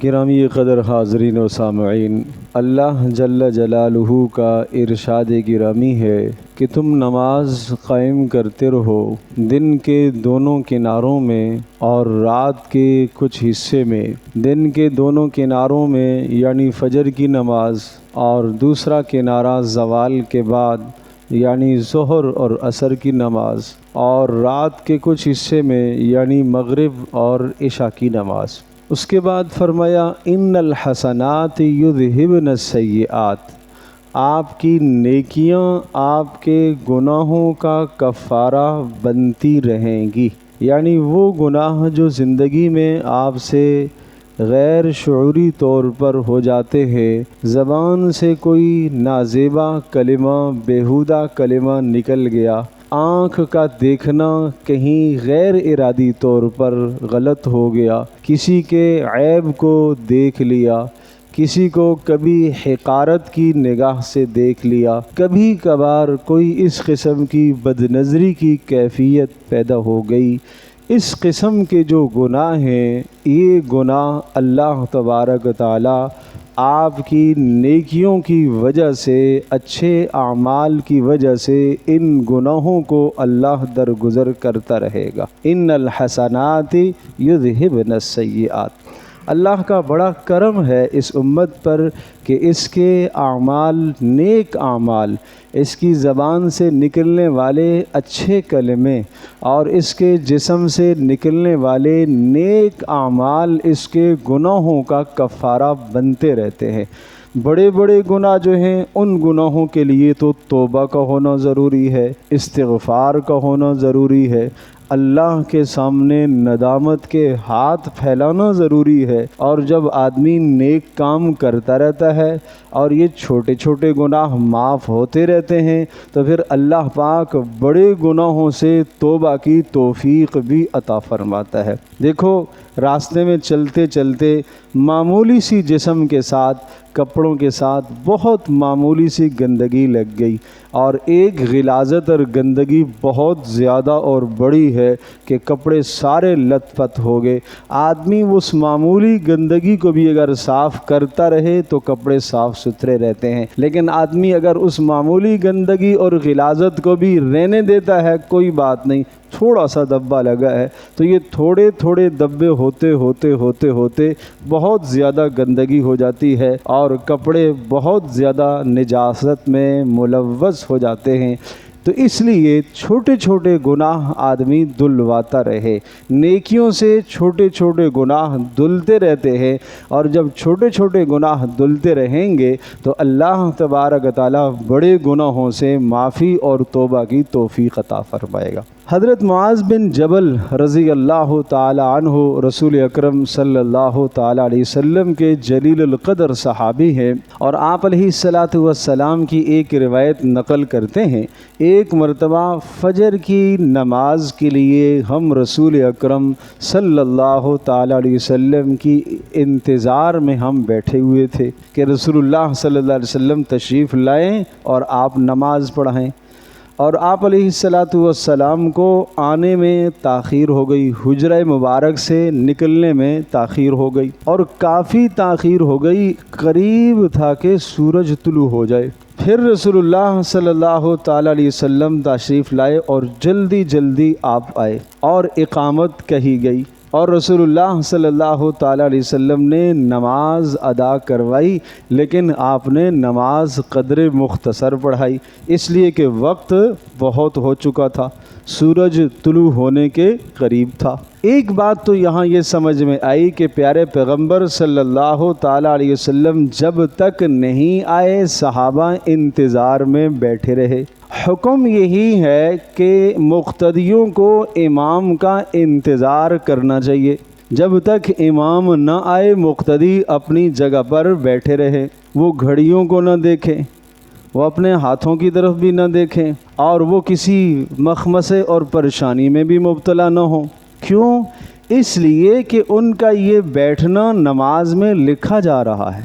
گرامی قدر حاضرین و سامعین، اللہ جل جلالہ کا ارشاد گرامی ہے کہ تم نماز قائم کرتے رہو دن کے دونوں کناروں میں اور رات کے کچھ حصے میں۔ دن کے دونوں کناروں میں یعنی فجر کی نماز، اور دوسرا کنارہ زوال کے بعد یعنی ظہر اور عصر کی نماز، اور رات کے کچھ حصے میں یعنی مغرب اور عشاء کی نماز۔ اس کے بعد فرمایا ان الحسنات یذہبن السیئات، آپ کی نیکیاں آپ کے گناہوں کا کفارہ بنتی رہیں گی، یعنی وہ گناہ جو زندگی میں آپ سے غیر شعوری طور پر ہو جاتے ہیں، زبان سے کوئی نازیبا کلمہ، بیہودہ کلمہ نکل گیا، آنکھ کا دیکھنا کہیں غیر ارادی طور پر غلط ہو گیا، کسی کے عیب کو دیکھ لیا، کسی کو کبھی حقارت کی نگاہ سے دیکھ لیا، کبھی کبھار کوئی اس قسم کی بدنظری کی کیفیت پیدا ہو گئی، اس قسم کے جو گناہ ہیں، یہ گناہ اللہ تبارک و تعالی آپ کی نیکیوں کی وجہ سے، اچھے اعمال کی وجہ سے ان گناہوں کو اللہ درگزر کرتا رہے گا۔ ان الحسنات یذہبن السیئات، اللہ کا بڑا کرم ہے اس امت پر کہ اس کے اعمال، نیک اعمال، اس کی زبان سے نکلنے والے اچھے کلمے اور اس کے جسم سے نکلنے والے نیک اعمال اس کے گناہوں کا کفارہ بنتے رہتے ہیں۔ بڑے بڑے گناہ جو ہیں، ان گناہوں کے لیے تو توبہ کا ہونا ضروری ہے، استغفار کا ہونا ضروری ہے، اللہ کے سامنے ندامت کے ہاتھ پھیلانا ضروری ہے، اور جب آدمی نیک کام کرتا رہتا ہے اور یہ چھوٹے چھوٹے گناہ معاف ہوتے رہتے ہیں تو پھر اللہ پاک بڑے گناہوں سے توبہ کی توفیق بھی عطا فرماتا ہے۔ دیکھو، راستے میں چلتے چلتے معمولی سی جسم کے ساتھ، کپڑوں کے ساتھ بہت معمولی سی گندگی لگ گئی، اور ایک غلاظت اور گندگی بہت زیادہ اور بڑی ہے کہ کپڑے سارے لت پت ہو گئے۔ آدمی اس معمولی گندگی کو بھی اگر صاف کرتا رہے تو کپڑے صاف ستھرے رہتے ہیں، لیکن آدمی اگر اس معمولی گندگی اور غلاظت کو بھی رہنے دیتا ہے، کوئی بات نہیں، تھوڑا سا دبا لگا ہے، تو یہ تھوڑے تھوڑے دبے ہوتے ہوتے ہوتے ہوتے بہت زیادہ گندگی ہو جاتی ہے، اور کپڑے بہت زیادہ نجاست میں ملوث ہو جاتے ہیں۔ تو اس لیے چھوٹے چھوٹے گناہ آدمی دھلواتا رہے، نیکیوں سے چھوٹے چھوٹے گناہ دھلتے رہتے ہیں، اور جب چھوٹے چھوٹے گناہ دھلتے رہیں گے تو اللہ تبارک و تعالیٰ بڑے گناہوں سے معافی اور توبہ کی توفیق عطا فرمائے گا۔ حضرت معاذ بن جبل رضی اللہ تعالی عنہ رسول اکرم صلی اللہ تعالی علیہ وسلم کے جلیل القدر صحابی ہیں، اور آپ علیہ الصلاۃ والسلام کی ایک روایت نقل کرتے ہیں، ایک مرتبہ فجر کی نماز کے لیے ہم رسول اکرم صلی اللہ تعالی علیہ وسلم کی انتظار میں ہم بیٹھے ہوئے تھے کہ رسول اللہ صلی اللہ علیہ وسلم تشریف لائیں اور آپ نماز پڑھائیں، اور آپ علیہ الصلاۃ والسلام کو آنے میں تاخیر ہو گئی، حجرہ مبارک سے نکلنے میں تاخیر ہو گئی، اور کافی تاخیر ہو گئی، قریب تھا کہ سورج طلوع ہو جائے۔ پھر رسول اللہ صلی اللہ تعالی علیہ وسلم تشریف لائے اور جلدی جلدی آپ آئے اور اقامت کہی گئی، اور رسول اللہ صلی اللہ تعالی علیہ وسلم نے نماز ادا کروائی، لیکن آپ نے نماز قدر مختصر پڑھائی، اس لیے کہ وقت بہت ہو چکا تھا، سورج طلوع ہونے کے قریب تھا۔ ایک بات تو یہاں یہ سمجھ میں آئی کہ پیارے پیغمبر صلی اللہ تعالی علیہ وسلم جب تک نہیں آئے، صحابہ انتظار میں بیٹھے رہے۔ حکم یہی ہے کہ مقتدیوں کو امام کا انتظار کرنا چاہیے، جب تک امام نہ آئے مقتدی اپنی جگہ پر بیٹھے رہے، وہ گھڑیوں کو نہ دیکھیں، وہ اپنے ہاتھوں کی طرف بھی نہ دیکھیں، اور وہ کسی مخمصے اور پریشانی میں بھی مبتلا نہ ہوں۔ کیوں؟ اس لیے کہ ان کا یہ بیٹھنا نماز میں لکھا جا رہا ہے،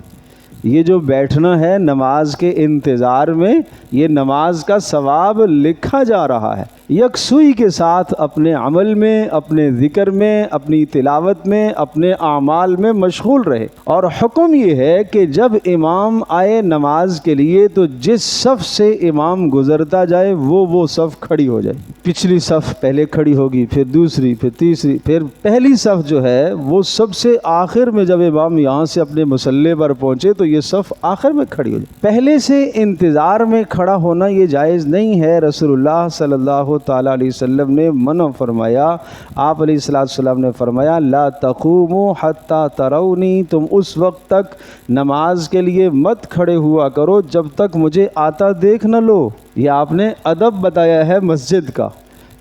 یہ جو بیٹھنا ہے نماز کے انتظار میں، یہ نماز کا ثواب لکھا جا رہا ہے، یکسوئی کے ساتھ اپنے عمل میں، اپنے ذکر میں، اپنی تلاوت میں، اپنے اعمال میں مشغول رہے۔ اور حکم یہ ہے کہ جب امام آئے نماز کے لیے تو جس صف سے امام گزرتا جائے وہ صف کھڑی ہو جائے۔ پچھلی صف پہلے کھڑی ہوگی، پھر دوسری، پھر تیسری، پھر پہلی صف جو ہے وہ سب سے آخر میں، جب امام یہاں سے اپنے مصلی پر پہنچے تو یہ صف آخر میں کھڑی ہو جائے۔ پہلے سے انتظار میں کھڑا ہونا یہ جائز نہیں ہے۔ رسول اللہ صلی اللہ تعالیٰ علیہ وسلم نے منع فرمایا۔ آپ علیہ السلام نے فرمایا لا تقوموا حتی ترونی، تم اس وقت تک نماز کے لیے مت کھڑے ہوا کرو جب تک مجھے آتا دیکھ نہ لو۔ یہ آپ نے ادب بتایا ہے مسجد کا۔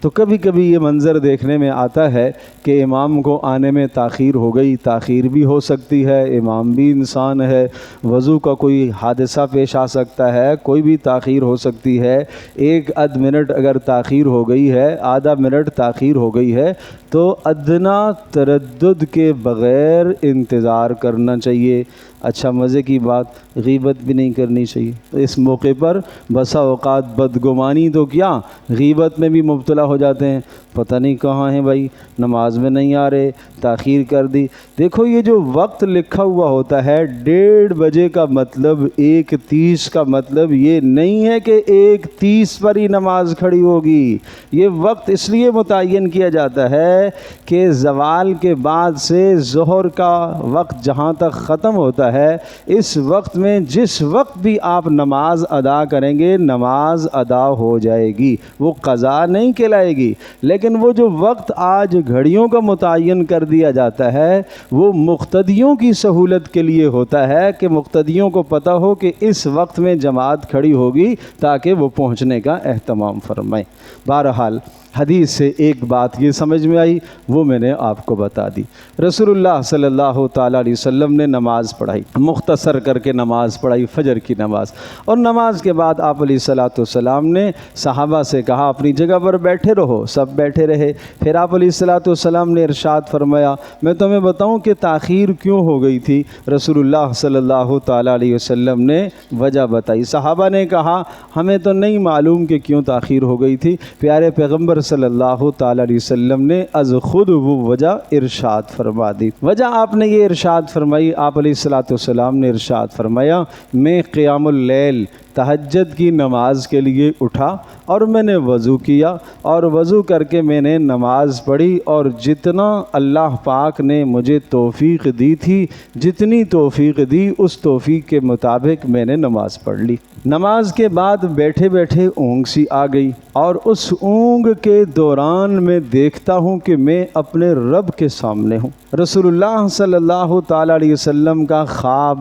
تو کبھی کبھی یہ منظر دیکھنے میں آتا ہے کہ امام کو آنے میں تاخیر ہو گئی، تاخیر بھی ہو سکتی ہے، امام بھی انسان ہے، وضو کا کوئی حادثہ پیش آ سکتا ہے، کوئی بھی تاخیر ہو سکتی ہے۔ ایک آدھ منٹ اگر تاخیر ہو گئی ہے، آدھا منٹ تاخیر ہو گئی ہے تو ادنا تردد کے بغیر انتظار کرنا چاہیے۔ اچھا مزے کی بات، غیبت بھی نہیں کرنی چاہیے۔ اس موقع پر بسا اوقات بدگمانی تو کیا، غیبت میں بھی مبتلا ہو جاتے ہیں، پتہ نہیں کہاں ہیں بھائی، نماز میں نہیں آ رہے، تاخیر کر دی۔ دیکھو یہ جو وقت لکھا ہوا ہوتا ہے 1:30 بجے کا مطلب 1:30 کا مطلب یہ نہیں ہے کہ 1:30 پر ہی نماز کھڑی ہوگی۔ یہ وقت اس لیے متعین کیا جاتا ہے کہ زوال کے بعد سے ظہر کا وقت جہاں تک ختم ہوتا ہے، اس وقت میں جس وقت بھی آپ نماز ادا کریں گے نماز ادا ہو جائے گی، وہ قضا نہیں کہلائے گی۔ لیکن وہ جو وقت آج گھڑیوں کا متعین کر دیا جاتا ہے وہ مقتدیوں کی سہولت کے لیے ہوتا ہے کہ مقتدیوں کو پتہ ہو کہ اس وقت میں جماعت کھڑی ہوگی تاکہ وہ پہنچنے کا اہتمام فرمائیں۔ بہرحال حدیث سے ایک بات یہ سمجھ میں آئی، وہ میں نے آپ کو بتا دی۔ رسول اللہ صلی اللہ تعالیٰ علیہ وسلم نے نماز پڑھائی، مختصر کر کے نماز پڑھائی، فجر کی نماز۔ اور نماز کے بعد آپ علیہ السلام نے صحابہ سے کہا اپنی جگہ پر بیٹھے رہو، سب بیٹھے رہے۔ پھر آپ علیہ السلام نے ارشاد فرمایا میں تمہیں بتاؤں کہ تاخیر کیوں ہو گئی تھی؟ رسول اللہ صلی اللہ تعالیٰ علیہ وسلم نے وجہ بتائی۔ صحابہ نے کہا ہمیں تو نہیں معلوم کہ کیوں تاخیر ہو گئی تھی۔ پیارے پیغمبر صلی اللہ تعالیٰ علیہ وسلم نے از خود وہ وجہ ارشاد فرما دی۔ وجہ آپ نے یہ ارشاد فرمائی، آپ علیہ السلام نے ارشاد فرمایا میں قیام اللیل تہجد کی نماز کے لیے اٹھا اور میں نے وضو کیا اور وضو کر کے میں نے نماز پڑھی، اور جتنا اللہ پاک نے مجھے توفیق دی تھی، جتنی توفیق دی اس توفیق کے مطابق میں نے نماز پڑھ لی۔ نماز کے بعد بیٹھے بیٹھے اونگ سی آ گئی، اور اس اونگ کے دوران میں دیکھتا ہوں کہ میں اپنے رب کے سامنے ہوں۔ رسول اللہ صلی اللہ تعالیٰ علیہ وسلم کا خواب،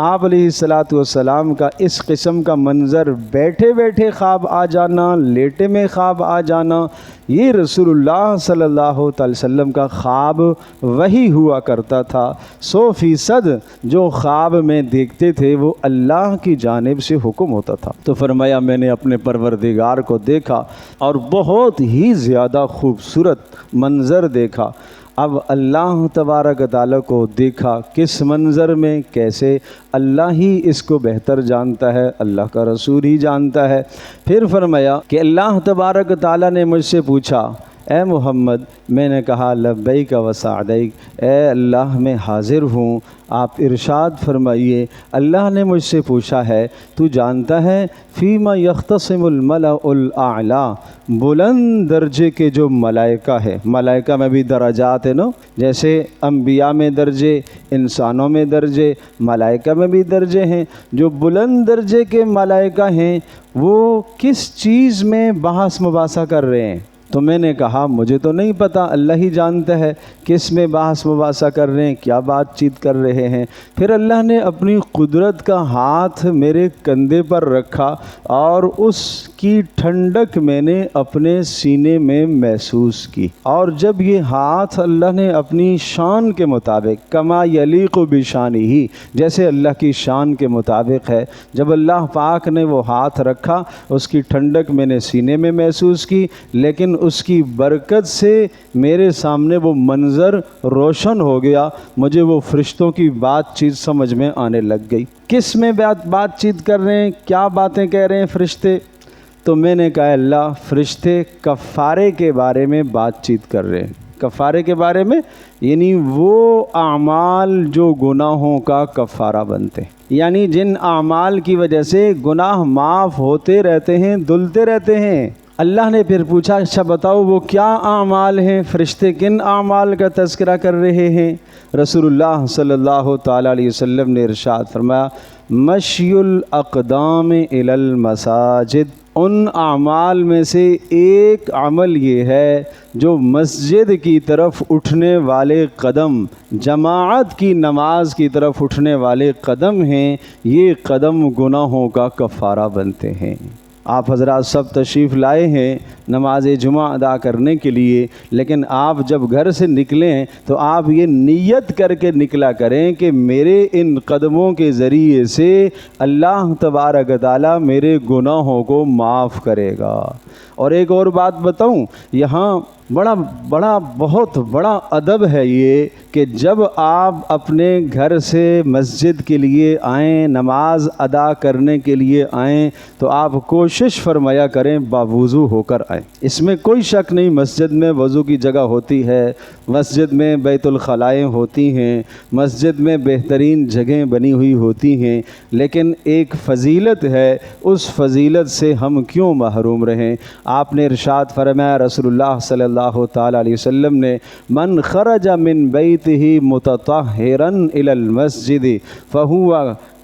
آپ علیہ السلام کا اس قسم کا منظر، بیٹھے بیٹھے خواب آ جانا، لیٹے میں خواب آ جانا، یہ رسول اللہ صلی اللہ تعالی وسلم کا خواب وہی ہوا کرتا تھا۔ 100% جو خواب میں دیکھتے تھے وہ اللہ کی جانب سے حکم ہوتا تھا۔ تو فرمایا میں نے اپنے پروردگار کو دیکھا اور بہت ہی زیادہ خوبصورت منظر دیکھا۔ اب اللہ تبارک تعالیٰ کو دیکھا، کس منظر میں، کیسے، اللہ ہی اس کو بہتر جانتا ہے، اللہ کا رسول ہی جانتا ہے۔ پھر فرمایا کہ اللہ تبارک تعالیٰ نے مجھ سے پوچھا اے محمد، میں نے کہا لبیک و سعدیک، اے اللہ میں حاضر ہوں، آپ ارشاد فرمائیے۔ اللہ نے مجھ سے پوچھا ہے تو جانتا ہے فیما یختصم الملأ الاعلی، بلند درجے کے جو ملائکہ ہے، ملائکہ میں بھی درجات ہیں نا، جیسے انبیاء میں درجے، انسانوں میں درجے، ملائکہ میں بھی درجے ہیں۔ جو بلند درجے کے ملائکہ ہیں وہ کس چیز میں بحث مباحثہ کر رہے ہیں؟ تو میں نے کہا مجھے تو نہیں پتہ، اللہ ہی جانتا ہے کس میں بحث مباحثہ کر رہے ہیں، کیا بات چیت کر رہے ہیں۔ پھر اللہ نے اپنی قدرت کا ہاتھ میرے کندھے پر رکھا اور اس کی ٹھنڈک میں نے اپنے سینے میں محسوس کی، اور جب یہ ہاتھ اللہ نے اپنی شان کے مطابق، کما یلیق بشانہ، جیسے اللہ کی شان کے مطابق ہے، جب اللہ پاک نے وہ ہاتھ رکھا اس کی ٹھنڈک میں نے سینے میں محسوس کی، لیکن اس کی برکت سے میرے سامنے وہ منظر روشن ہو گیا، مجھے وہ فرشتوں کی بات چیت سمجھ میں آنے لگ گئی۔ کس میں بات چیت کر رہے ہیں، کیا باتیں کہہ رہے ہیں فرشتے؟ تو میں نے کہا اللہ فرشتے کفارے کے بارے میں بات چیت کر رہے ہیں۔ کفارے کے بارے میں یعنی وہ اعمال جو گناہوں کا کفارہ بنتے ہیں، یعنی جن اعمال کی وجہ سے گناہ معاف ہوتے رہتے ہیں، دھلتے رہتے ہیں۔ اللہ نے پھر پوچھا اچھا بتاؤ وہ کیا اعمال ہیں، فرشتے کن اعمال کا تذکرہ کر رہے ہیں؟ رسول اللہ صلی اللہ تعالیٰ علیہ وسلم نے ارشاد فرمایا مشی الاقدام الی المساجد، ان اعمال میں سے ایک عمل یہ ہے جو مسجد کی طرف اٹھنے والے قدم، جماعت کی نماز کی طرف اٹھنے والے قدم ہیں، یہ قدم گناہوں کا کفارہ بنتے ہیں۔ آپ حضرات سب تشریف لائے ہیں نماز جمعہ ادا کرنے کے لیے، لیکن آپ جب گھر سے نکلیں تو آپ یہ نیت کر کے نکلا کریں کہ میرے ان قدموں کے ذریعے سے اللہ تبارک و تعالیٰ میرے گناہوں کو معاف کرے گا۔ اور ایک اور بات بتاؤں، یہاں بہت بڑا ادب ہے یہ کہ جب آپ اپنے گھر سے مسجد کے لیے آئیں، نماز ادا کرنے کے لیے آئیں، تو آپ کوشش فرمایا کریں باوضو ہو کر آئیں۔ اس میں کوئی شک نہیں، مسجد میں وضو کی جگہ ہوتی ہے، مسجد میں بیت الخلائیں ہوتی ہیں، مسجد میں بہترین جگہیں بنی ہوئی ہوتی ہیں، لیکن ایک فضیلت ہے، اس فضیلت سے ہم کیوں محروم رہیں؟ آپ نے ارشاد فرمایا رسول اللہ صلی اللہ تعالیٰ علیہ وسلم نے من خرج من بیتہ متطہرا الی المسجد فہو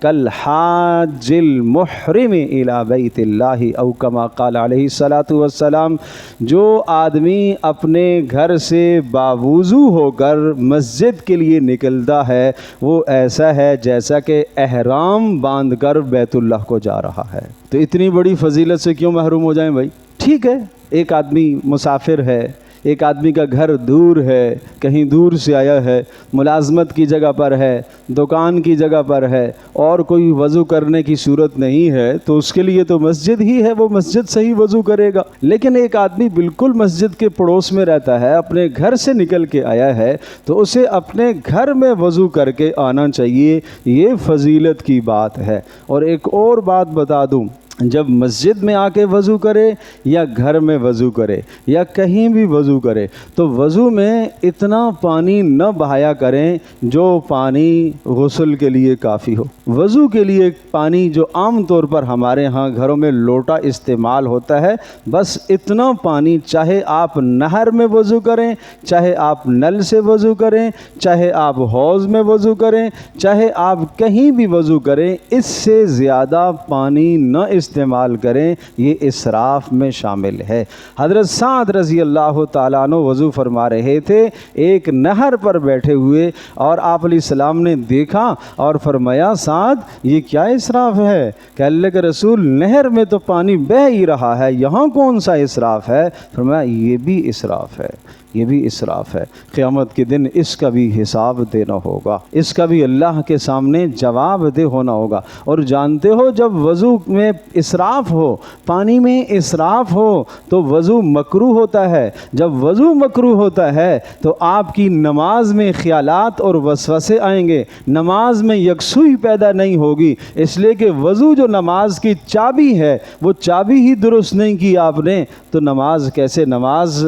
کالحاج المحرم الی بیت اللہ او کما قال علیہ الصلاۃ والسلام، جو آدمی اپنے گھر سے باوضو ہو کر مسجد کے لیے نکلتا ہے وہ ایسا ہے جیسا کہ احرام باندھ کر بیت اللہ کو جا رہا ہے۔ تو اتنی بڑی فضیلت سے کیوں محروم ہو جائیں بھائی؟ ٹھیک ہے ایک آدمی مسافر ہے، ایک آدمی کا گھر دور ہے، کہیں دور سے آیا ہے، ملازمت کی جگہ پر ہے، دکان کی جگہ پر ہے، اور کوئی وضو کرنے کی صورت نہیں ہے تو اس کے لیے تو مسجد ہی ہے، وہ مسجد سے ہی وضو کرے گا۔ لیکن ایک آدمی بالکل مسجد کے پڑوس میں رہتا ہے، اپنے گھر سے نکل کے آیا ہے، تو اسے اپنے گھر میں وضو کر کے آنا چاہیے، یہ فضیلت کی بات ہے۔ اور ایک اور بات بتا دوں، جب مسجد میں آ کے وضو کرے یا گھر میں وضو کرے یا کہیں بھی وضو کرے تو وضو میں اتنا پانی نہ بہایا کریں جو پانی غسل کے لیے کافی ہو۔ وضو کے لیے پانی جو عام طور پر ہمارے ہاں گھروں میں لوٹا استعمال ہوتا ہے، بس اتنا پانی، چاہے آپ نہر میں وضو کریں، چاہے آپ نل سے وضو کریں، چاہے آپ حوض میں وضو کریں، چاہے آپ کہیں بھی وضو کریں، اس سے زیادہ پانی نہ استعمال کریں، یہ اسراف میں شامل ہے۔ حضرت سعد رضی اللہ تعالیٰ عنہ وضو فرما رہے تھے، ایک نہر پر بیٹھے ہوئے، اور آپ علیہ السلام نے دیکھا اور فرمایا سعد یہ کیا اسراف ہے؟ کہ اللہ کے رسول نہر میں تو پانی بہہ ہی رہا ہے، یہاں کون سا اسراف ہے؟ فرمایا یہ بھی اسراف ہے، یہ بھی اسراف ہے، قیامت کے دن اس کا بھی حساب دینا ہوگا، اس کا بھی اللہ کے سامنے جواب دہ ہونا ہوگا۔ اور جانتے ہو جب وضو میں اسراف ہو، پانی میں اسراف ہو تو وضو مکروہ ہوتا ہے۔ جب وضو مکروہ ہوتا ہے تو آپ کی نماز میں خیالات اور وسوسے آئیں گے، نماز میں یکسوئی پیدا نہیں ہوگی، اس لیے کہ وضو جو نماز کی چابی ہے وہ چابی ہی درست نہیں کی آپ نے، تو نماز کیسے؟ نماز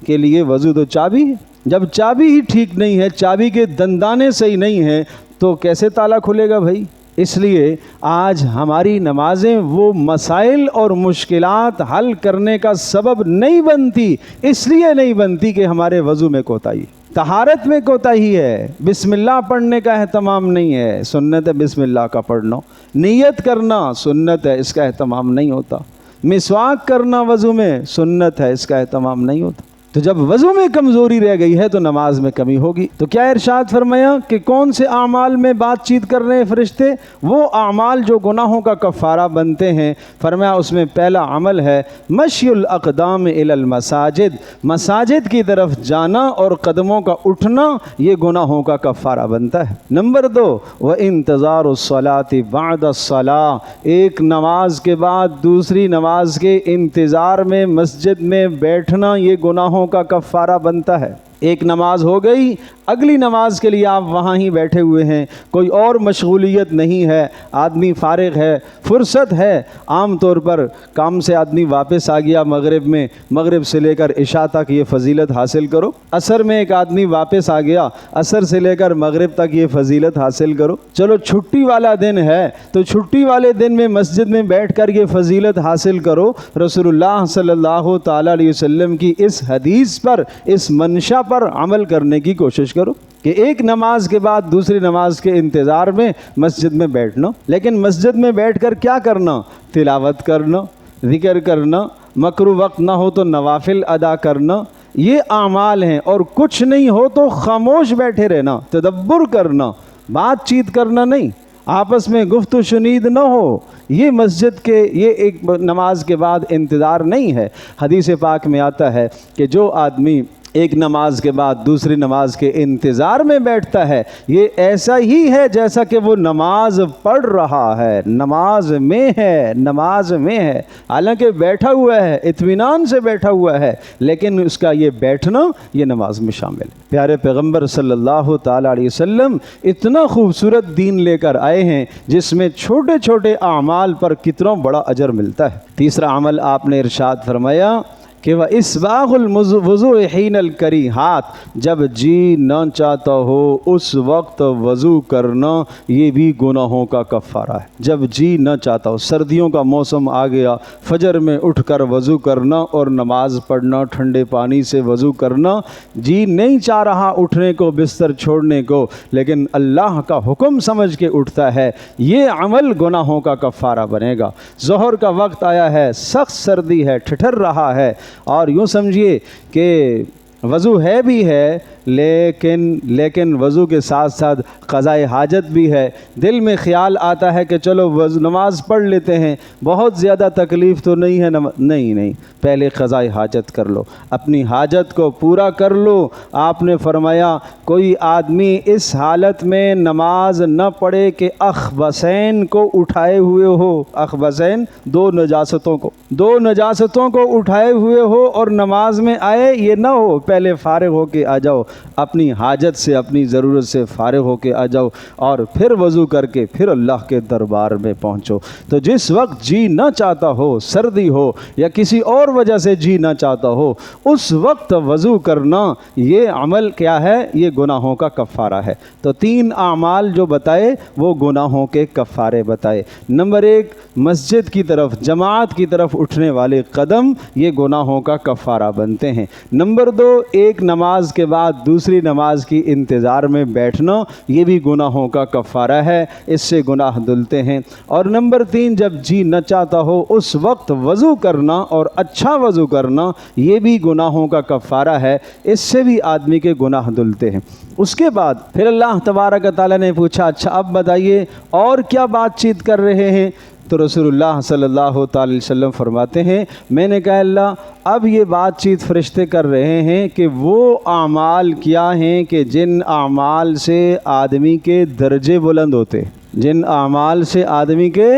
کے لیے وضو تو چابی ہے، جب چابی ہی ٹھیک نہیں ہے، چابی کے دندانے صحیح نہیں ہیں تو کیسے تالا کھلے گا بھائی؟ اس لیے آج ہماری نمازیں وہ مسائل اور مشکلات حل کرنے کا سبب نہیں بنتی، اس لیے نہیں بنتی کہ ہمارے وضو میں کوتاہی، طہارت میں کوتاہی ہے، بسم اللہ پڑھنے کا اہتمام نہیں ہے، سنت ہے بسم اللہ کا پڑھنا، نیت کرنا سنت ہے، اس کا اہتمام نہیں ہوتا، مسواک کرنا وضو میں سنت ہے، اس کا اہتمام نہیں ہوتا۔ تو جب وضو میں کمزوری رہ گئی ہے تو نماز میں کمی ہوگی۔ تو کیا ارشاد فرمایا کہ کون سے اعمال میں بات چیت کر رہے ہیں فرشتے؟ وہ اعمال جو گناہوں کا کفارہ بنتے ہیں۔ فرمایا اس میں پہلا عمل ہے مشی الاقدام الی المساجد، مساجد کی طرف جانا اور قدموں کا اٹھنا، یہ گناہوں کا کفارہ بنتا ہے۔ نمبر 2 وانتظار الصلاۃ بعد الصلاۃ، ایک نماز کے بعد دوسری نماز کے انتظار میں مسجد میں بیٹھنا، یہ گناہوں کا کفارہ بنتا ہے۔ ایک نماز ہو گئی، اگلی نماز کے لیے آپ وہاں ہی بیٹھے ہوئے ہیں، کوئی اور مشغولیت نہیں ہے، آدمی فارغ ہے، فرصت ہے۔ عام طور پر کام سے آدمی واپس آ گیا مغرب میں، مغرب سے لے کر عشاء تک یہ فضیلت حاصل کرو۔ عصر میں ایک آدمی واپس آ گیا، عصر سے لے کر مغرب تک یہ فضیلت حاصل کرو۔ چلو چھٹی والا دن ہے تو چھٹی والے دن میں مسجد میں بیٹھ کر یہ فضیلت حاصل کرو۔ رسول اللہ صلی اللہ تعالی علیہ وسلم کی اس حدیث پر، اس منشا پر عمل کرنے کی کوشش کرو کہ ایک نماز کے بعد دوسری نماز کے انتظار میں مسجد میں بیٹھنا، لیکن مسجد میں بیٹھ کر کیا کرنا؟ تلاوت کرنا، ذکر کرنا، مکروہ وقت نہ ہو تو نوافل ادا کرنا، یہ اعمال ہیں۔ اور کچھ نہیں ہو تو خاموش بیٹھے رہنا، تدبر کرنا، بات چیت کرنا نہیں، آپس میں گفت و شنید نہ ہو۔ یہ مسجد کے یہ ایک نماز کے بعد انتظار نہیں ہے۔ حدیث پاک میں آتا ہے کہ جو آدمی ایک نماز کے بعد دوسری نماز کے انتظار میں بیٹھتا ہے، یہ ایسا ہی ہے جیسا کہ وہ نماز پڑھ رہا ہے، نماز میں ہے، نماز میں ہے، حالانکہ بیٹھا ہوا ہے، اطمینان سے بیٹھا ہوا ہے، لیکن اس کا یہ بیٹھنا یہ نماز میں شامل ہے۔ پیارے پیغمبر صلی اللہ تعالی علیہ وسلم اتنا خوبصورت دین لے کر آئے ہیں جس میں چھوٹے چھوٹے اعمال پر کتنا بڑا اجر ملتا ہے۔ تیسرا عمل آپ نے ارشاد فرمایا کہ وَإِسْبَاغُ الْوُضُوءِ حِینَ الْکَرِیہَاتِ، جب جی نہ چاہتا ہو اس وقت وضو کرنا یہ بھی گناہوں کا کفارہ ہے۔ جب جی نہ چاہتا ہو، سردیوں کا موسم آ گیا، فجر میں اٹھ کر وضو کرنا اور نماز پڑھنا، ٹھنڈے پانی سے وضو کرنا، جی نہیں چاہ رہا اٹھنے کو، بستر چھوڑنے کو، لیکن اللہ کا حکم سمجھ کے اٹھتا ہے، یہ عمل گناہوں کا کفارہ بنے گا۔ ظہر کا وقت آیا ہے، سخت سردی ہے، ٹھٹھر رہا ہے، اور یوں سمجھیے کہ وضو ہے بھی ہے لیکن وضو کے ساتھ ساتھ قضاء حاجت بھی ہے۔ دل میں خیال آتا ہے کہ چلو نماز پڑھ لیتے ہیں، بہت زیادہ تکلیف تو نہیں ہے، نہیں، پہلے قضاء حاجت کر لو، اپنی حاجت کو پورا کر لو۔ آپ نے فرمایا کوئی آدمی اس حالت میں نماز نہ پڑھے کہ اخبثین کو اٹھائے ہوئے ہو، اخبثین دو نجاستوں کو اٹھائے ہوئے ہو اور نماز میں آئے، یہ نہ ہو، پہلے فارغ ہو کے آ جاؤ، اپنی حاجت سے، اپنی ضرورت سے فارغ ہو کے آ جاؤ، اور پھر وضو کر کے پھر اللہ کے دربار میں پہنچو۔ تو جس وقت جی نہ چاہتا ہو، سردی ہو یا کسی اور وجہ سے جی نہ چاہتا ہو، اس وقت وضو کرنا یہ عمل کیا ہے؟ یہ گناہوں کا کفارہ ہے۔ تو تین اعمال جو بتائے وہ گناہوں کے کفارے بتائے۔ نمبر ایک، مسجد کی طرف، جماعت کی طرف اٹھنے والے قدم یہ گناہوں کا کفارہ بنتے ہیں۔ نمبر دو، ایک نماز کے بعد دوسری نماز کی انتظار میں بیٹھنا یہ بھی گناہوں کا کفارہ ہے، اس سے گناہ دھلتے ہیں۔ اور نمبر تین، جب جی نہ چاہتا ہو اس وقت وضو کرنا اور اچھا وضو کرنا یہ بھی گناہوں کا کفارہ ہے، اس سے بھی آدمی کے گناہ دھلتے ہیں۔ اس کے بعد پھر اللہ تبارک تعالیٰ نے پوچھا اچھا اب بتائیے اور کیا بات چیت کر رہے ہیں؟ تو رسول اللہ صلی اللہ تعالی علیہ وسلم فرماتے ہیں میں نے کہا اللہ اب یہ بات چیت فرشتے کر رہے ہیں کہ وہ اعمال کیا ہیں کہ جن اعمال سے آدمی کے درجے بلند ہوتے ہیں، جن اعمال سے آدمی کے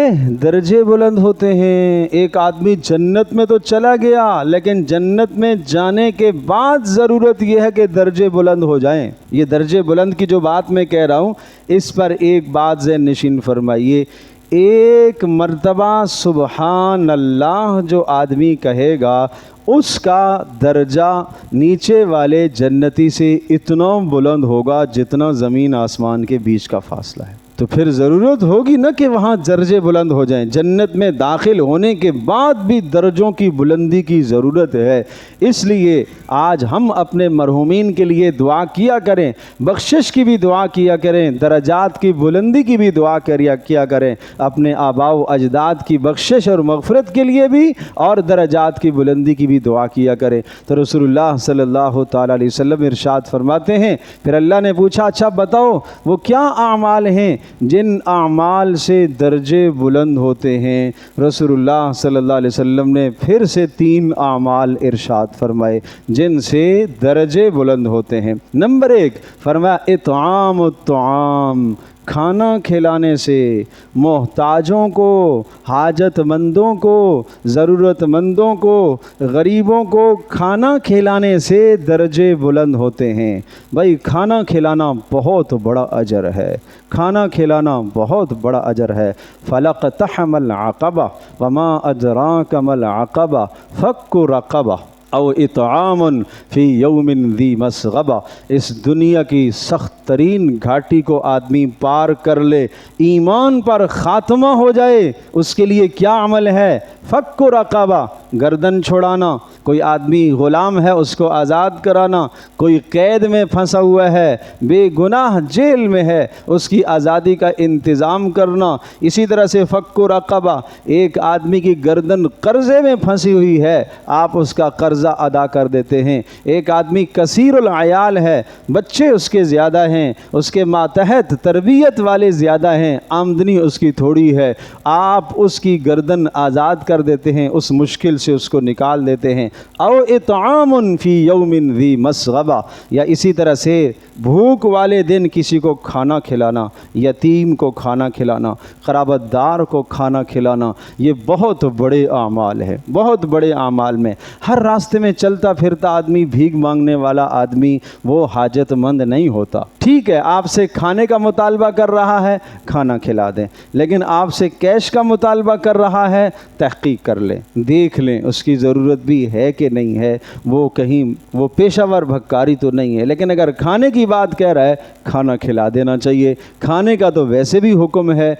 درجے بلند ہوتے ہیں۔ ایک آدمی جنت میں تو چلا گیا لیکن جنت میں جانے کے بعد ضرورت یہ ہے کہ درجے بلند ہو جائیں۔ یہ درجے بلند کی جو بات میں کہہ رہا ہوں اس پر ایک بات ذہن نشین فرمائیے، ایک مرتبہ سبحان اللہ جو آدمی کہے گا اس کا درجہ نیچے والے جنتی سے اتنا بلند ہوگا جتنا زمین آسمان کے بیچ کا فاصلہ ہے۔ تو پھر ضرورت ہوگی نا کہ وہاں درجے بلند ہو جائیں۔ جنت میں داخل ہونے کے بعد بھی درجوں کی بلندی کی ضرورت ہے، اس لیے آج ہم اپنے مرحومین کے لیے دعا کیا کریں، بخشش کی بھی دعا کیا کریں، درجات کی بلندی کی بھی دعا کیا کریں، اپنے آباء و اجداد کی بخشش اور مغفرت کے لیے بھی اور درجات کی بلندی کی بھی دعا کیا کریں۔ تو رسول اللہ صلی اللہ تعالی علیہ وسلم ارشاد فرماتے ہیں پھر اللہ نے پوچھا اچھا بتاؤ وہ کیا اعمال ہیں جن اعمال سے درجے بلند ہوتے ہیں؟ رسول اللہ صلی اللہ علیہ وسلم نے پھر سے تین اعمال ارشاد فرمائے جن سے درجے بلند ہوتے ہیں۔ نمبر ایک فرمایا اطعام الطعام، کھانا کھلانے سے محتاجوں کو، حاجت مندوں کو، ضرورت مندوں کو، غریبوں کو کھانا کھلانے سے درجے بلند ہوتے ہیں۔ بھائی کھانا کھلانا بہت بڑا اجر ہے، کھانا کھلانا بہت بڑا اجر ہے۔ فَلَقْتَحَمَ الْعَقَبَةَ وَمَا أَدْرَاكَ مَا الْعَقَبَةُ فَكُّ رَقَبَةٍ او اطعام فی یوم ذی مسغبہ۔ اس دنیا کی سخت ترین گھاٹی کو آدمی پار کر لے، ایمان پر خاتمہ ہو جائے، اس کے لیے کیا عمل ہے؟ فک رقبہ، گردن چھڑانا۔ کوئی آدمی غلام ہے اس کو آزاد کرانا، کوئی قید میں پھنسا ہوا ہے، بے گناہ جیل میں ہے، اس کی آزادی کا انتظام کرنا۔ اسی طرح سے فک رقبہ، ایک آدمی کی گردن قرضے میں پھنسی ہوئی ہے، آپ اس کا قرضہ ادا کر دیتے ہیں۔ ایک آدمی کثیر العیال ہے، بچے اس کے زیادہ ہیں، اس کے ماتحت تربیت والے زیادہ ہیں، آمدنی اس کی تھوڑی ہے، آپ اس کی گردن آزاد کر دیتے ہیں، اس مشکل سے اس کو نکال دیتے ہیں۔ او اطعام فی یوم ذی مسغبہ، یا اسی طرح سے بھوک والے دن کسی کو کھانا کھلانا، یتیم کو کھانا کھلانا، قرابت دار کو کھانا کھلانا، یہ بہت بڑے اعمال ہے، بہت بڑے اعمال میں۔ ہر راستے میں چلتا پھرتا آدمی، بھیک مانگنے والا آدمی وہ حاجت مند نہیں ہوتا۔ ٹھیک ہے آپ سے کھانے کا مطالبہ کر رہا ہے، کھانا کھلا دیں، لیکن آپ سے کیش کا مطالبہ کر رہا ہے، تحقیق کر لیں، دیکھ لیں اس کی ضرورت بھی ہے کہ نہیں ہے، وہ کہیں وہ پیشہ ور بھکاری تو نہیں ہے۔ لیکن اگر کھانے کی بات کہہ رہا ہے، کھانا کھلا دینا چاہیے۔ کھانے کا تو ویسے بھی حکم ہے،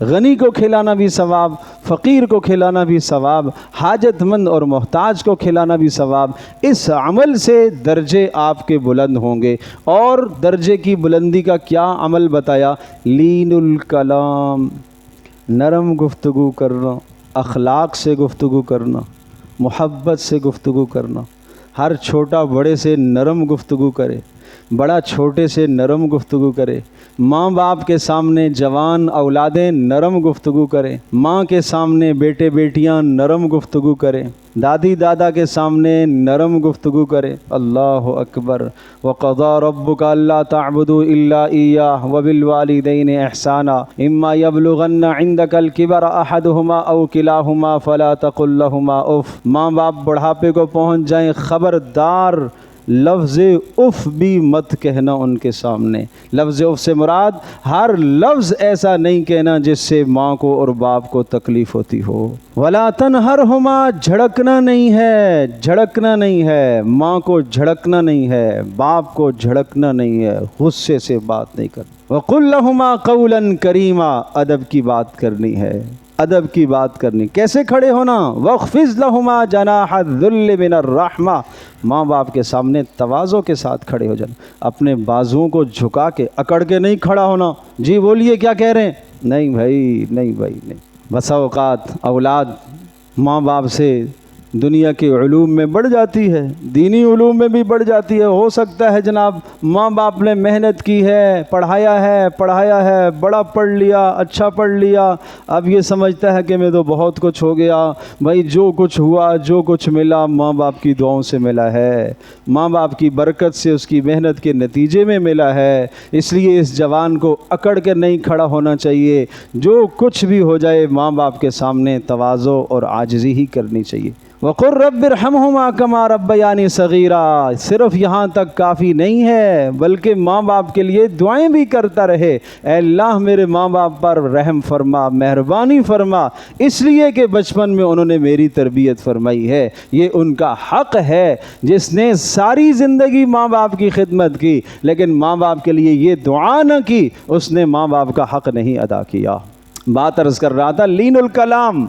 غنی کو کھلانا بھی ثواب، فقیر کو کھلانا بھی ثواب، حاجت مند اور محتاج کو کھلانا بھی ثواب۔ اس عمل سے درجے آپ کے بلند ہوں گے۔ اور درجے کی بلندی کا کیا عمل بتایا؟ لین الکلام، نرم گفتگو کرنا، اخلاق سے گفتگو کرنا، محبت سے گفتگو کرنا۔ ہر چھوٹا بڑے سے نرم گفتگو کرے، بڑا چھوٹے سے نرم گفتگو کرے۔ ماں باپ کے سامنے جوان اولادیں نرم گفتگو کریں، ماں کے سامنے بیٹے بیٹیاں نرم گفتگو کریں، دادی دادا کے سامنے نرم گفتگو کریں۔ اللہ اکبر۔ وَقَضَىٰ رَبُّكَ أَلَّا تَعْبُدُوا إِلَّا إِيَّاهُ وَبِالْوَالِدَيْنِ إِحْسَانًا إِمَّا يَبْلُغَنَّ عِندَكَ الْكِبَرَ أَحَدُهُمَا أَوْ كِلَاهُمَا فَلَا تَقُل لَّهُمَا أُفٍّ۔ ماں باپ بڑھاپے کو پہنچ جائیں، خبردار لفظ اف بھی مت کہنا ان کے سامنے۔ لفظ اف سے مراد ہر لفظ ایسا نہیں کہنا جس سے ماں کو اور باپ کو تکلیف ہوتی ہو۔ ولا تنہرہما، جھڑکنا نہیں ہے، جھڑکنا نہیں ہے، ماں کو جھڑکنا نہیں ہے، باپ کو جھڑکنا نہیں ہے، غصے سے بات نہیں کرنی۔ وقل لہما قولا کریما، ادب کی بات کرنی ہے، ادب کی بات کرنی۔ کیسے کھڑے ہونا؟ وَاخْفِضْ لَهُمَا جَنَاحَ الذُّلِّ مِنَ الرَّحْمَةِ، ماں باپ کے سامنے تواضع کے ساتھ کھڑے ہو جانا، اپنے بازوؤں کو جھکا کے اکڑ کے نہیں کھڑا ہونا۔ جی بولیے کیا کہہ رہے ہیں؟ نہیں بھائی، نہیں بھائی، نہیں۔ بسا اوقات اولاد ماں باپ سے دنیا کے علوم میں بڑھ جاتی ہے، دینی علوم میں بھی بڑھ جاتی ہے۔ ہو سکتا ہے جناب ماں باپ نے محنت کی ہے، پڑھایا ہے، بڑا پڑھ لیا، اچھا پڑھ لیا، اب یہ سمجھتا ہے کہ میں تو بہت کچھ ہو گیا۔ بھائی جو کچھ ہوا، جو کچھ ملا، ماں باپ کی دعاؤں سے ملا ہے، ماں باپ کی برکت سے، اس کی محنت کے نتیجے میں ملا ہے۔ اس لیے اس جوان کو اکڑ کے نہیں کھڑا ہونا چاہیے، جو کچھ بھی ہو جائے ماں باپ کے سامنے تواضع اور عاجزی ہی کرنی چاہیے۔ وَقُلْ رَبِّ ارْحَمْهُمَا كَمَا رَبَّيَانِي صَغِيرًا، صرف یہاں تک کافی نہیں ہے، بلکہ ماں باپ کے لیے دعائیں بھی کرتا رہے۔ اے اللہ میرے ماں باپ پر رحم فرما، مہربانی فرما، اس لیے کہ بچپن میں انہوں نے میری تربیت فرمائی ہے، یہ ان کا حق ہے۔ جس نے ساری زندگی ماں باپ کی خدمت کی لیکن ماں باپ کے لیے یہ دعا نہ کی، اس نے ماں باپ کا حق نہیں ادا کیا۔ بات عرض کر رہا تھا، لین الکلام،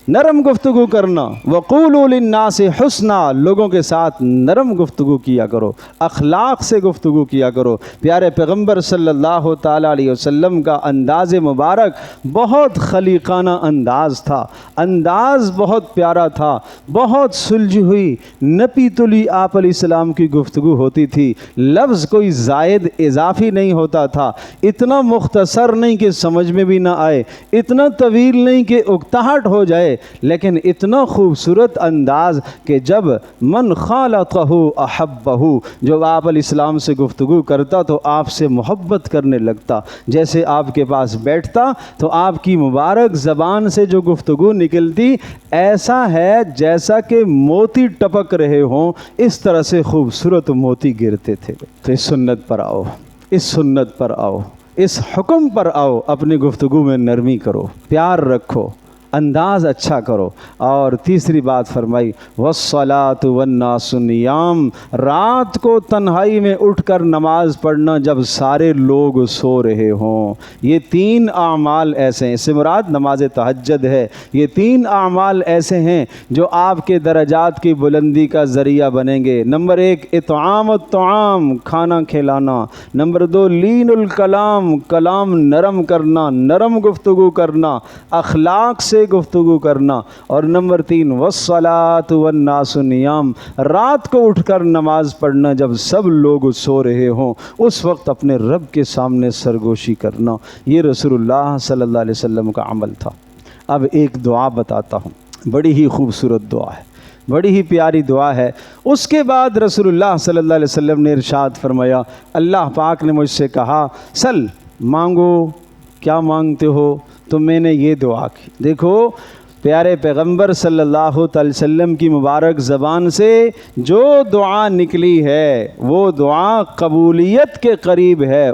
نرم گفتگو کرنا۔ وقولوا للناس حسنا، لوگوں کے ساتھ نرم گفتگو کیا کرو، اخلاق سے گفتگو کیا کرو۔ پیارے پیغمبر صلی اللہ تعالیٰ علیہ وسلم کا انداز مبارک بہت خلیقانہ انداز تھا، انداز بہت پیارا تھا، بہت سلجھی ہوئی نپی تلی آپ علیہ السلام کی گفتگو ہوتی تھی، لفظ کوئی زائد اضافی نہیں ہوتا تھا، اتنا مختصر نہیں کہ سمجھ میں بھی نہ آئے، اتنا طویل نہیں کہ اکتاہٹ ہو جائے، ہے، لیکن اتنا خوبصورت انداز کہ جب من خالطہ احبہ، جو آپ علیہ السلام سے گفتگو کرتا تو آپ سے محبت کرنے لگتا، جیسے آپ کے پاس بیٹھتا تو آپ کی مبارک زبان سے جو گفتگو نکلتی ایسا ہے جیسا کہ موتی ٹپک رہے ہوں، اس طرح سے خوبصورت موتی گرتے تھے۔ تو اس سنت پر آؤ، اس سنت پر آؤ، اس حکم پر آؤ، اپنی گفتگو میں نرمی کرو، پیار رکھو، انداز اچھا کرو۔ اور تیسری بات فرمائی والصلاۃ والناس نیام، رات کو تنہائی میں اٹھ کر نماز پڑھنا جب سارے لوگ سو رہے ہوں۔ یہ تین اعمال ایسے ہیں، اس سے مراد نماز تہجد ہے، یہ تین اعمال ایسے ہیں جو آپ کے درجات کی بلندی کا ذریعہ بنیں گے۔ نمبر 1 اطعام الطعام، کھانا کھلانا۔ نمبر 2 لین الکلام، کلام نرم کرنا، نرم گفتگو کرنا، اخلاق سے گفتگو کرنا۔ اور نمبر 3 والصلاۃ والناس نیام، رات کو اٹھ کر نماز پڑھنا جب سب لوگ سو رہے ہوں، اس وقت اپنے رب کے سامنے سرگوشی کرنا۔ یہ رسول اللہ صلی اللہ علیہ وسلم کا عمل تھا۔ اب ایک دعا بتاتا ہوں، بڑی ہی خوبصورت دعا ہے، بڑی ہی پیاری دعا ہے۔ اس کے بعد رسول اللہ صلی اللہ علیہ وسلم نے ارشاد فرمایا، اللہ پاک نے مجھ سے کہا سل، مانگو، کیا مانگتے ہو؟ تو میں نے یہ دعا کی۔ دیکھو پیارے پیغمبر صلی اللہ علیہ وسلم کی مبارک زبان سے جو دعا نکلی ہے وہ دعا قبولیت کے قریب ہے۔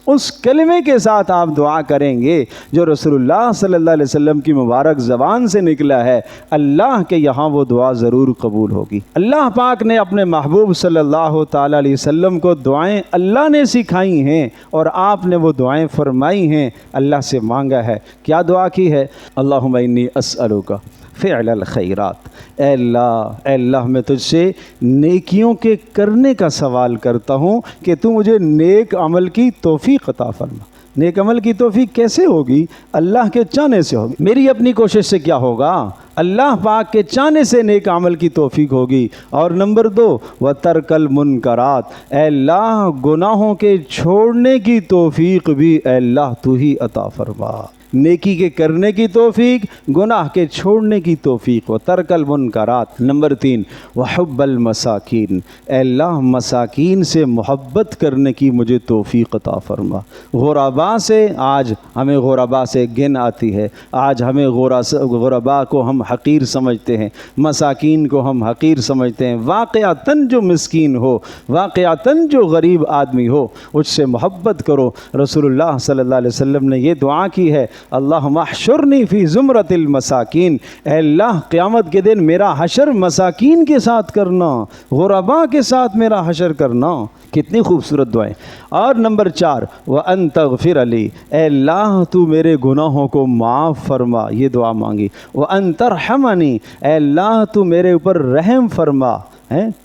اس کلمے کے ساتھ آپ دعا کریں گے جو رسول اللہ صلی اللہ علیہ وسلم کی مبارک زبان سے نکلا ہے، اللہ کے یہاں وہ دعا ضرور قبول ہوگی۔ اللہ پاک نے اپنے محبوب صلی اللہ تعالیٰ علیہ وسلم کو دعائیں اللہ نے سکھائی ہیں اور آپ نے وہ دعائیں فرمائی ہیں، اللہ سے مانگا ہے۔ کیا دعا کی ہے؟ اللہم انی اسألک فعل الخیرات، اے اللہ میں تجھ سے نیکیوں کے کرنے کا سوال کرتا ہوں کہ تو مجھے نیک عمل کی توفیق عطا فرما۔ نیک عمل کی توفیق کیسے ہوگی؟ اللہ کے چاہنے سے ہوگی۔ میری اپنی کوشش سے کیا ہوگا؟ اللہ پاک کے چاہنے سے نیک عمل کی توفیق ہوگی۔ اور نمبر 2 وترک المنکرات، اے اللہ گناہوں کے چھوڑنے کی توفیق بھی اے اللہ تو ہی عطا فرما۔ نیکی کے کرنے کی توفیق، گناہ کے چھوڑنے کی توفیق، وترک المنکرات۔ نمبر 3 وحب المساکین، اے اللہ مساکین سے محبت کرنے کی مجھے توفیق عطا فرما۔ غرباء سے، آج ہمیں غرباء سے گن آتی ہے، آج ہمیں غرباء کو ہم حقیر سمجھتے ہیں، مساکین کو ہم حقیر سمجھتے ہیں۔ واقعتاً جو مسکین ہو، واقعتاً جو غریب آدمی ہو، اس سے محبت کرو۔ رسول اللہ صلی اللہ علیہ وسلم نے یہ دعا کی ہے، اللہم احشرنی فی زمرۃ المساکین، اے اللہ قیامت کے دن میرا حشر مساکین کے ساتھ کرنا، غرباء کے ساتھ میرا حشر کرنا۔ کتنی خوبصورت دعائیں۔ اور نمبر 4 وَأَن تَغْفِرَ لِي، اے اللہ تو میرے گناہوں کو معاف فرما، یہ دعا مانگی۔ وَأَن تَرْحَمَنِي، اے اللہ تو میرے اوپر رحم فرما۔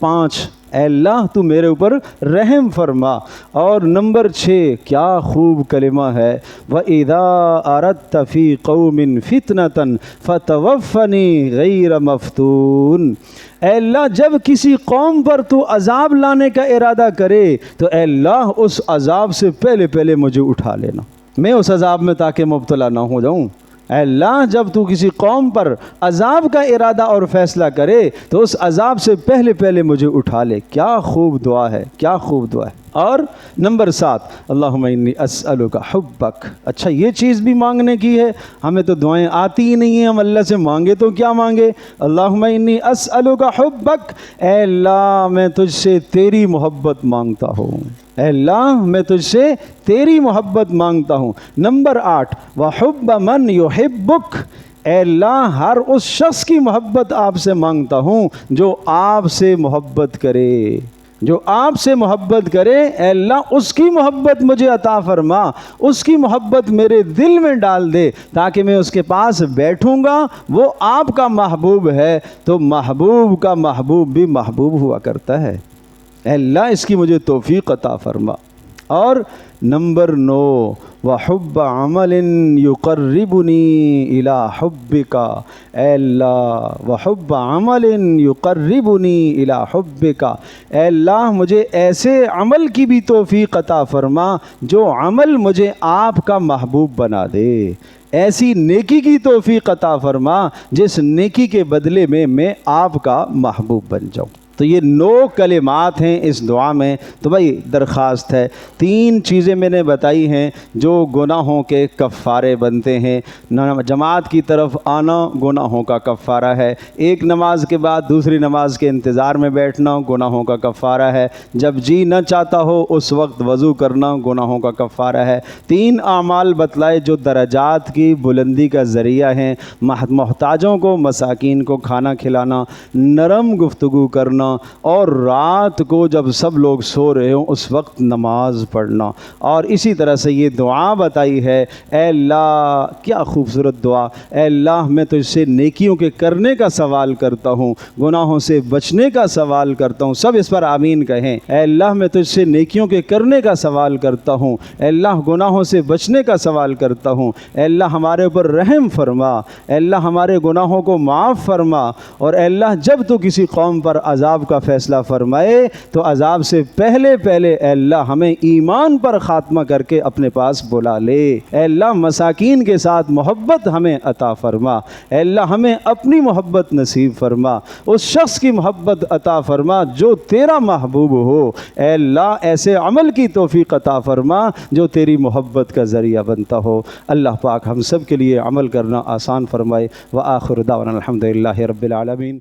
5 اے اللہ تو میرے اوپر رحم فرما۔ اور نمبر 6 کیا خوب کلمہ ہے، وَإِذَا أَرَدْتَ فِي قَوْمٍ فِتْنَةً فَتَوَفَّنِي غَيْرَ مَفْتُونٍ، اے اللہ جب کسی قوم پر تو عذاب لانے کا ارادہ کرے تو اے اللہ اس عذاب سے پہلے مجھے اٹھا لینا، میں اس عذاب میں تاکہ مبتلا نہ ہو جاؤں۔ اے اللہ جب تو کسی قوم پر عذاب کا ارادہ اور فیصلہ کرے تو اس عذاب سے پہلے مجھے اٹھا لے۔ کیا خوب دعا ہے، کیا خوب دعا ہے۔ اور نمبر 7 اللہم انی اسألک حبک، اچھا یہ چیز بھی مانگنے کی ہے، ہمیں تو دعائیں آتی ہی نہیں ہیں، ہم اللہ سے مانگے تو کیا مانگے؟ اللہم انی اسألک حبک، اے اللہ میں تجھ سے تیری محبت مانگتا ہوں، اے اللہ میں تجھ سے تیری محبت مانگتا ہوں۔ نمبر 8 وحب من یحبک، اے اللہ ہر اس شخص کی محبت آپ سے مانگتا ہوں جو آپ سے محبت کرے، جو آپ سے محبت کرے، اے اللہ اس کی محبت مجھے عطا فرما، اس کی محبت میرے دل میں ڈال دے تاکہ میں اس کے پاس بیٹھوں گا، وہ آپ کا محبوب ہے تو محبوب کا محبوب بھی محبوب ہوا کرتا ہے، اے اللہ اس کی مجھے توفیق عطا فرما۔ اور نمبر 9 وحب عمل یقربنی الی حبک، اے اللہ وحب عمل یقربنی الی حبک، اے اللہ مجھے ایسے عمل کی بھی توفیق عطا فرما جو عمل مجھے آپ کا محبوب بنا دے، ایسی نیکی کی توفیق عطا فرما جس نیکی کے بدلے میں آپ کا محبوب بن جاؤں۔ تو یہ 9 کلمات ہیں اس دعا میں۔ تو بھائی درخواست ہے، 3 چیزیں میں نے بتائی ہیں جو گناہوں کے کفارے بنتے ہیں۔ جماعت کی طرف آنا گناہوں کا کفارہ ہے، ایک نماز کے بعد دوسری نماز کے انتظار میں بیٹھنا گناہوں کا کفارہ ہے، جب جی نہ چاہتا ہو اس وقت وضو کرنا گناہوں کا کفارہ ہے۔ 3 اعمال بتلائے جو درجات کی بلندی کا ذریعہ ہیں، محتاجوں کو، مساکین کو کھانا کھلانا، نرم گفتگو کرنا، اور رات کو جب سب لوگ سو رہے ہوں اس وقت نماز پڑھنا۔ اور اسی طرح سے یہ دعا بتائی ہے، اے اللہ، کیا خوبصورت دعا، اے اللہ میں تجھ سے نیکیوں کے کرنے کا سوال کرتا ہوں، گناہوں سے بچنے کا سوال کرتا ہوں۔ سب اس پر آمین کہیں۔ اے اللہ میں تجھ سے نیکیوں کے کرنے کا سوال کرتا ہوں، اے اللہ گناہوں سے بچنے کا سوال کرتا ہوں، اے اللہ ہمارے اوپر رحم فرما، اے اللہ ہمارے گناہوں کو معاف فرما، اور اے اللہ جب تو کسی قوم پر عذاب کا فیصلہ فرمائے تو عذاب سے پہلے اے اللہ ہمیں ایمان پر خاتمہ کر کے اپنے پاس بلا لے۔ اے اللہ مساکین کے ساتھ محبت ہمیں عطا فرما، اے اللہ ہمیں اپنی محبت نصیب فرما، اس شخص کی محبت عطا فرما جو تیرا محبوب ہو۔ اے اللہ ایسے عمل کی توفیق عطا فرما جو تیری محبت کا ذریعہ بنتا ہو۔ اللہ پاک ہم سب کے لیے عمل کرنا آسان فرمائے۔ وآخر دعوانا الحمدللہ رب العالمین۔